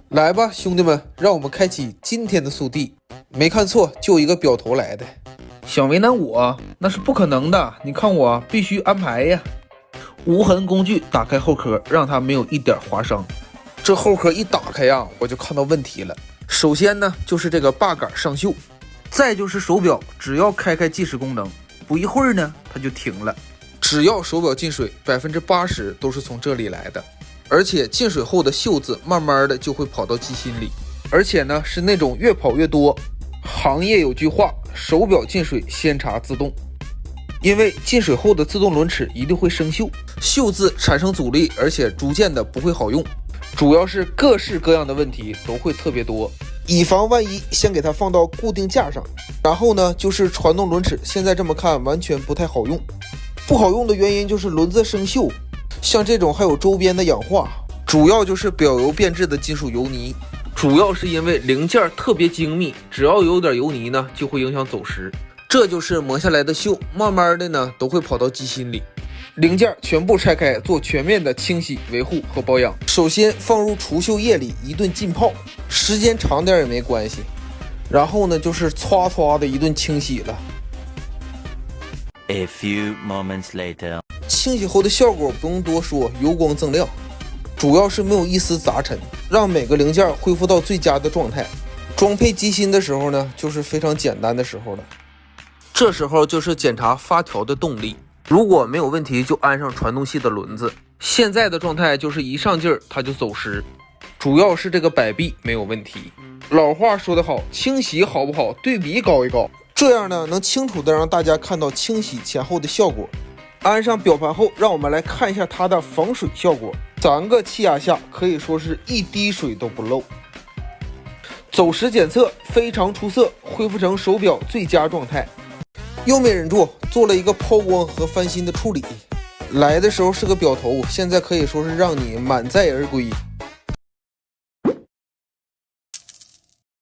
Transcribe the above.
来吧，兄弟们，让我们开启今天的速递。没看错，就一个表头来的。想为难我那是不可能的，你看我必须安排呀。无痕工具打开后壳，让它没有一点划伤。这后壳一打开呀，我就看到问题了。首先呢，就是这个把杆上锈，再就是手表只要开计时功能，不一会儿呢它就停了。只要手表进水，80%都是从这里来的。而且进水后的锈渍慢慢的就会跑到机芯里，而且呢是那种越跑越多。行业有句话，手表进水先查自动，因为进水后的自动轮齿一定会生锈，锈渍产生阻力，而且逐渐的不会好用。主要是各式各样的问题都会特别多，以防万一，先给它放到固定架上。然后呢就是传动轮齿，现在这么看完全不太好用。不好用的原因就是轮子生锈，像这种还有周边的氧化，主要就是表油变质的金属油泥。主要是因为零件特别精密，只要有点油泥呢就会影响走时，这就是磨下来的锈，慢慢的呢都会跑到机芯里。零件全部拆开，做全面的清洗、维护和保养。首先放入除锈液里一顿浸泡，时间长点也没关系。然后呢就是唰唰的一顿清洗了。A few moments later， 清洗后的效果不用多说，油光锃亮，主要是没有一丝杂尘，让每个零件恢复到最佳的状态。装配机芯的时候呢，就是非常简单的时候了。这时候就是检查发条的动力，如果没有问题，就安上传动系的轮子。现在的状态就是一上劲儿它就走时，主要是这个摆臂没有问题。老话说得好，清洗好不好，对比搞一搞，这样呢能清楚的让大家看到清洗前后的效果。安上表盘后，让我们来看一下它的防水效果。3个气压下可以说是一滴水都不漏。走时检测非常出色，恢复成手表最佳状态。又没忍住，做了一个抛光和翻新的处理。来的时候是个表头，现在可以说是让你满载而归。